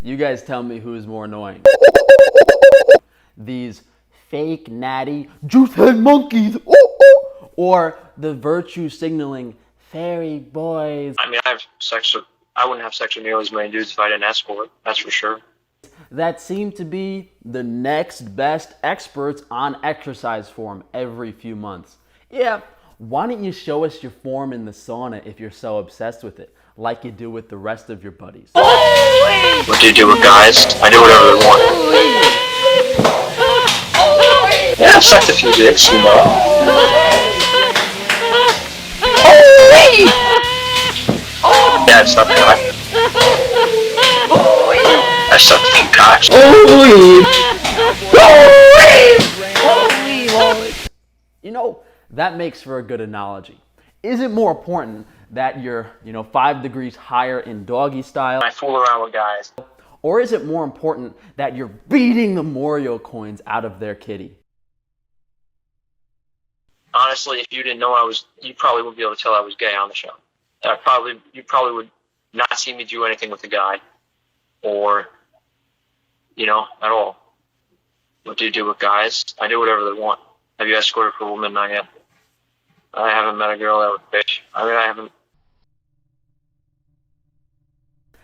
You guys tell me who's more annoying. These fake natty juice head monkeys, or the virtue signaling fairy boys. I mean, I wouldn't have sex with nearly as many dudes if I didn't ask for it, that's for sure. That seem to be the next best experts on exercise form every few months. Yeah, why don't you show us your form in the sauna if you're so obsessed with it, like you do with the rest of your buddies? What do you do with guys? I do whatever they want. Yeah, I've sucked a few dicks, you know. Yeah, I've sucked cock. I've sucked a few cocks. You know, that makes for a good analogy. Is it more important that you're, 5 degrees higher in doggy style? I fool around with guys. Or is it more important that you're beating the Mario coins out of their kitty? Honestly, if you didn't know you probably wouldn't be able to tell I was gay on the show. You probably would not see me do anything with a guy, or, at all. What do you do with guys? I do whatever they want. Have you escorted for a woman? Not yet. I haven't met a girl that would bitch. I haven't.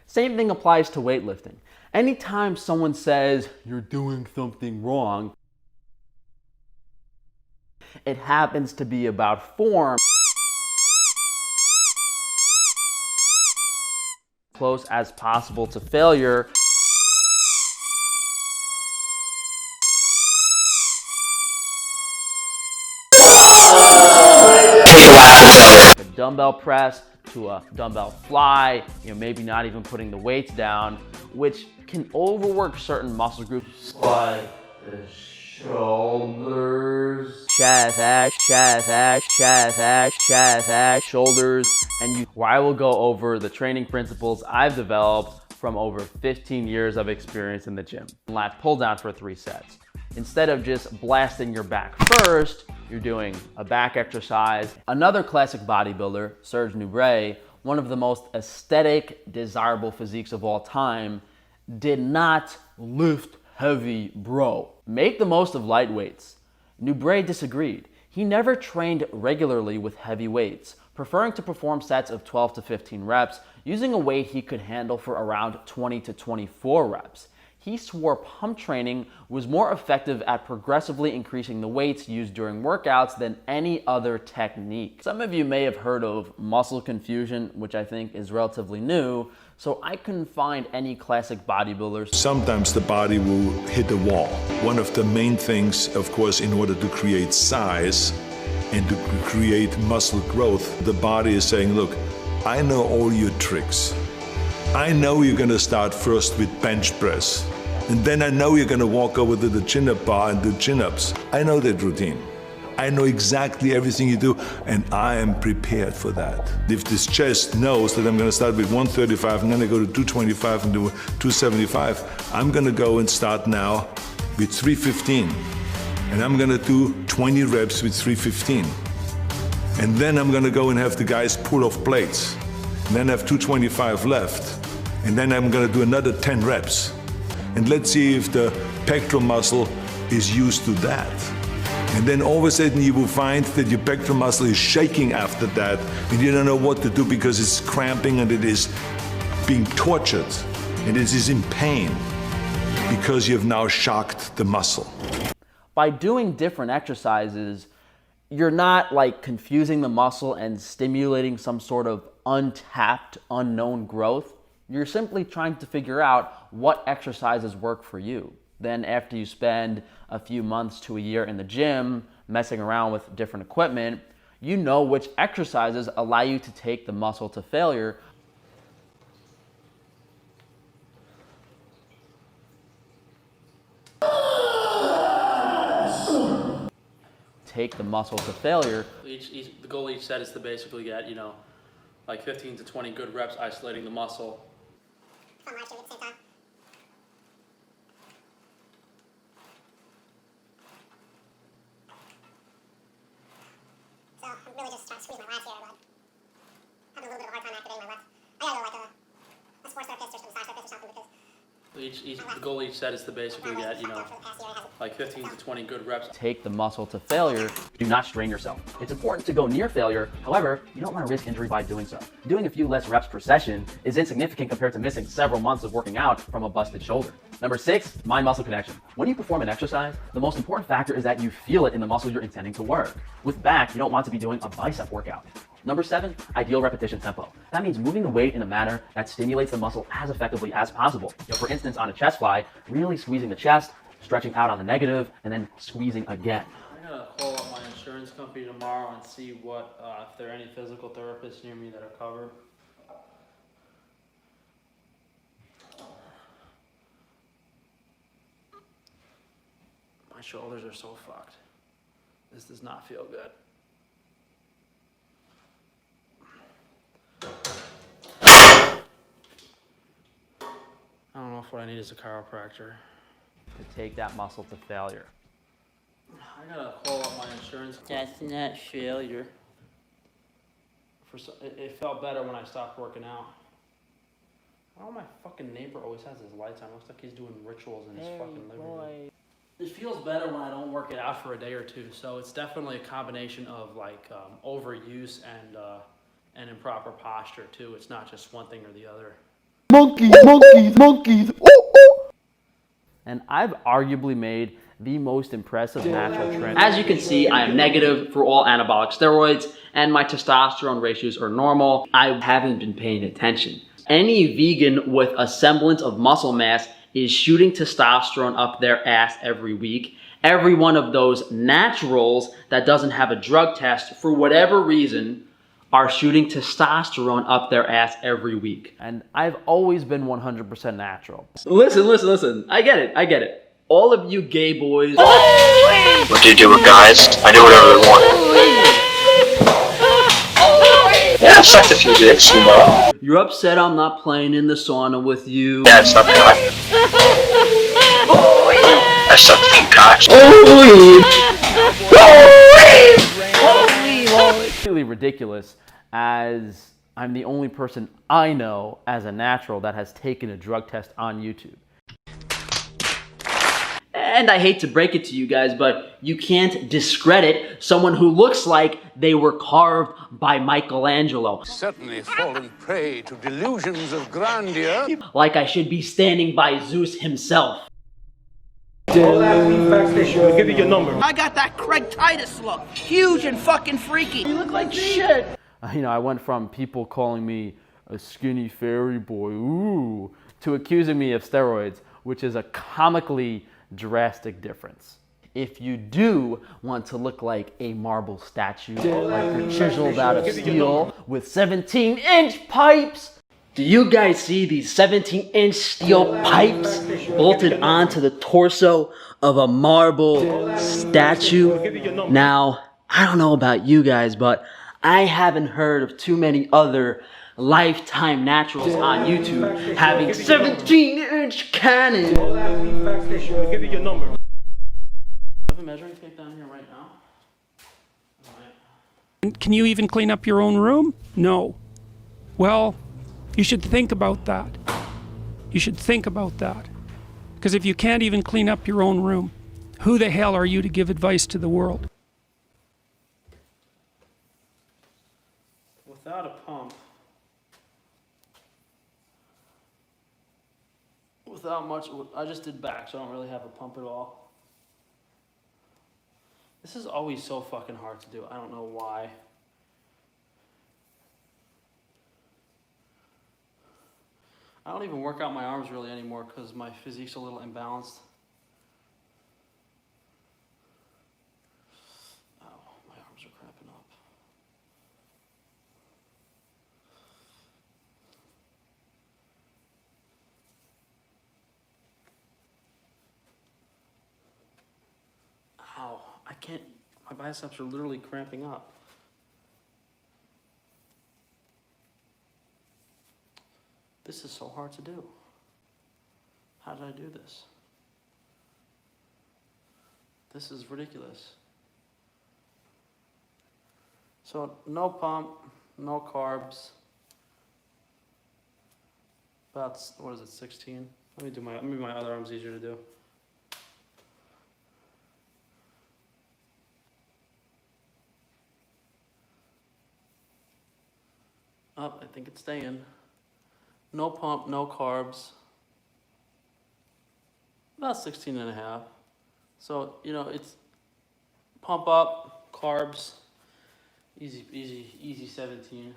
Same thing applies to weightlifting. Anytime someone says you're doing something wrong, it happens to be about form. Close as possible to failure. A dumbbell press to a dumbbell fly, maybe not even putting the weights down, which can overwork certain muscle groups like the shoulders, chest, shoulders, and where I will go over the training principles I've developed from over 15 years of experience in the gym. Lat pull down for 3 sets. Instead of just blasting your back first, you're doing a back exercise. Another classic bodybuilder, Serge Nubret, one of the most aesthetic, desirable physiques of all time, did not lift heavy, bro. Make the most of light weights. Nubret disagreed. He never trained regularly with heavy weights, preferring to perform sets of 12 to 15 reps, using a weight he could handle for around 20 to 24 reps. He swore pump training was more effective at progressively increasing the weights used during workouts than any other technique. Some of you may have heard of muscle confusion, which I think is relatively new, so I couldn't find any classic bodybuilders. Sometimes the body will hit a wall. One of the main things, of course, in order to create size and to create muscle growth, the body is saying, look, I know all your tricks. I know you're gonna start first with bench press. And then I know you're gonna walk over to the chin-up bar and do chin-ups. I know that routine. I know exactly everything you do, and I am prepared for that. If this chest knows that I'm gonna start with 135, I'm gonna go to 225 and do 275, I'm gonna go and start now with 315. And I'm gonna do 20 reps with 315. And then I'm gonna go and have the guys pull off plates. And then I have 225 left. And then I'm gonna do another 10 reps. And let's see if the pectoral muscle is used to that. And then all of a sudden you will find that your pectoral muscle is shaking after that, and you don't know what to do because it's cramping and it is being tortured, and it is in pain because you have now shocked the muscle. By doing different exercises, you're not like confusing the muscle and stimulating some sort of untapped, unknown growth. You're simply trying to figure out what exercises work for you. Then after you spend a few months to a year in the gym, messing around with different equipment, you know which exercises allow you to take the muscle to failure. take the muscle to failure. The goal each set is to basically get, like 15 to 20 good reps isolating the muscle. So I'm really just trying to squeeze my lats here, but having a little bit of a hard time activating my lats. I gotta go like a sports therapist or some massage therapist or something because The goal each set is to basically get, like 15 to 20 good reps. Take the muscle to failure. Do not strain yourself. It's important to go near failure. However, you don't want to risk injury by doing so. Doing a few less reps per session is insignificant compared to missing several months of working out from a busted shoulder. Number 6, mind-muscle connection. When you perform an exercise, the most important factor is that you feel it in the muscle you're intending to work. With back, you don't want to be doing a bicep workout. Number 7, ideal repetition tempo. That means moving the weight in a manner that stimulates the muscle as effectively as possible. For instance, on a chest fly, really squeezing the chest, stretching out on the negative, and then squeezing again. I'm gonna call up my insurance company tomorrow and see what if there are any physical therapists near me that are covered. My shoulders are so fucked. This does not feel good. I don't know if what I need is a chiropractor. To take that muscle to failure. I gotta call up my insurance. That's not failure. It felt better when I stopped working out. Oh, my fucking neighbor always has his lights on. Looks like he's doing rituals in his fucking living room. It feels better when I don't work it out for a day or two. So it's definitely a combination of like overuse and improper posture too. It's not just one thing or the other. Monkeys, monkeys, monkeys. Ooh, ooh. And I've arguably made the most impressive natural trend. As you can see, I am negative for all anabolic steroids and my testosterone ratios are normal. I haven't been paying attention. Any vegan with a semblance of muscle mass is shooting testosterone up their ass every week. Every one of those naturals that doesn't have a drug test, for whatever reason, are shooting testosterone up their ass every week. And I've always been 100% natural. Listen. I get it. All of you gay boys. What do you do with guys? I do whatever they want. Yeah, I've sucked a few dicks, You're upset I'm not playing in the sauna with you. Yeah, I've sucked cock. I've sucked a few cocks. Really ridiculous, as I'm the only person I know as a natural that has taken a drug test on YouTube. And I hate to break it to you guys, but you can't discredit someone who looks like they were carved by Michelangelo. Certainly fallen prey to delusions of grandeur. Like I should be standing by Zeus himself. All that weed fact station will give you your number. I got that Craig Titus look. Huge and fucking freaky. You look like shit. I went from people calling me a skinny fairy boy, ooh, to accusing me of steroids, which is a comically drastic difference. If you do want to look like a marble statue, like you're chiseled out of steel with 17-inch pipes, do you guys see these 17-inch steel pipes bolted onto the torso of a marble statue? Now, I don't know about you guys, but I haven't heard of too many other lifetime naturals on YouTube having 17-inch cannons. All that weed fact station will give you your number. I have a measuring tape down here right now. Can you even clean up your own room? No. Well, you should think about that. You should think about that. Because if you can't even clean up your own room, who the hell are you to give advice to the world? Without a pump, without much, I just did back, so I don't really have a pump at all. This is always so fucking hard to do. I don't know why. I don't even work out my arms really anymore because my physique's a little imbalanced. Ow, my arms are cramping up. Ow, I can't, my My biceps are literally cramping up. This is so hard to do. How did I do this? This is ridiculous. So no pump, no carbs. About, what is it, 16? Let me my other arm's easier to do. Oh, I think it's staying. No pump, no carbs. About 16 and a half. So, you know, it's pump up, carbs, easy 17.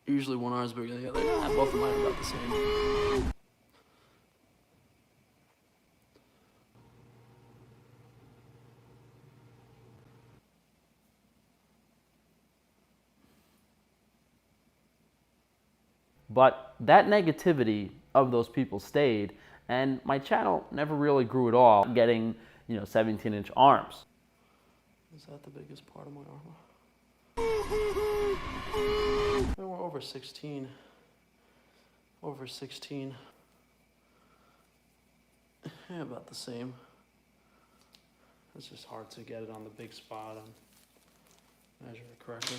Usually one arm is bigger than the other. Both of mine are about the same. But that negativity of those people stayed, and my channel never really grew at all, getting, 17-inch arms. Is that the biggest part of my armor? We're over 16. Over 16. Yeah, about the same. It's just hard to get it on the big spot and measure it correctly.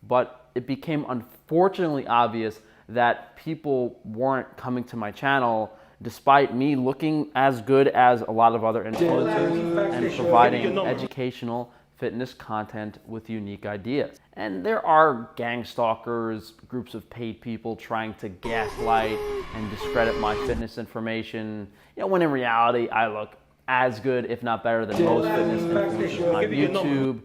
But it became unfortunately obvious that people weren't coming to my channel despite me looking as good as a lot of other influencers and providing educational fitness content with unique ideas. And there are gang stalkers, groups of paid people trying to gaslight and discredit my fitness information, when in reality I look as good, if not better, than most fitness influencers on YouTube.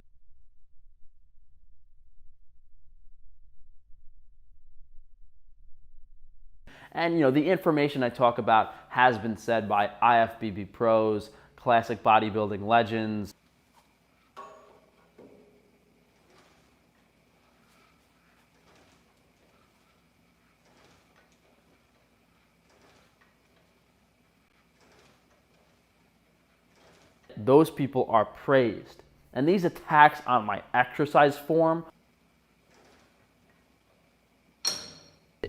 And the information I talk about has been said by IFBB pros, classic bodybuilding legends. Those people are praised. And these attacks on my exercise form,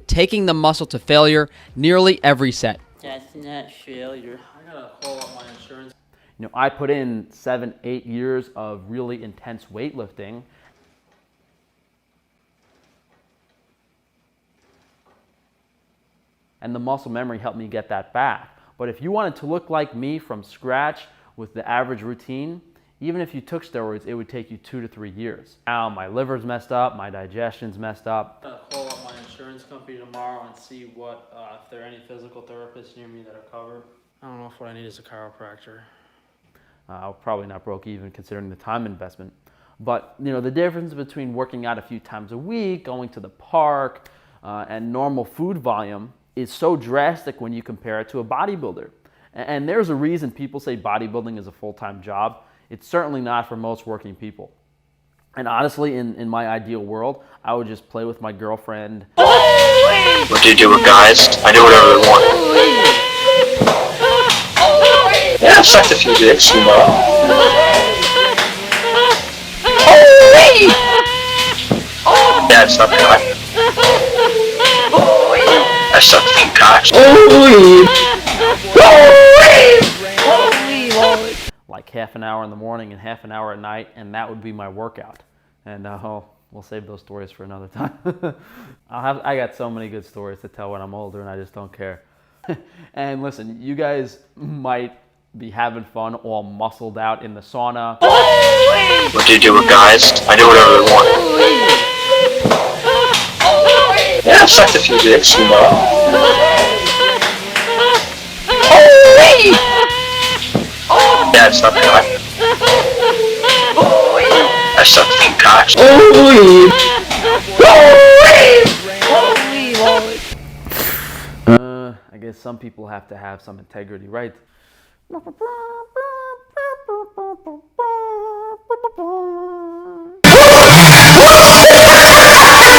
taking the muscle to failure nearly every set. That's not failure. I gotta call up my insurance. I put in 7-8 years of really intense weightlifting. And the muscle memory helped me get that back. But if you wanted to look like me from scratch with the average routine, even if you took steroids, it would take you 2 to 3 years. Now my liver's messed up, my digestion's messed up. I'm gonna call up my insurance company tomorrow and see what if there are any physical therapists near me that are covered. I don't know if what I need is a chiropractor. I'll probably not broke even considering the time investment. But the difference between working out a few times a week, going to the park, and normal food volume is so drastic when you compare it to a bodybuilder. And there's a reason people say bodybuilding is a full-time job. It's certainly not for most working people. And honestly, in my ideal world, I would just play with my girlfriend. What do you do with guys? I do whatever they want. Yeah, I've sucked a few dicks, Yeah, it's not bad. I sucked a few cocks. Like half an hour in the morning and half an hour at night, and that would be my workout. And we'll save those stories for another time. I got so many good stories to tell when I'm older, and I just don't care. And listen, you guys might be having fun all muscled out in the sauna. What do you do with guys? I do whatever they want. Yeah, I've sucked a few dicks, Yeah, it's not bad. I sucked a few cocks. I guess some people have to have some integrity, right?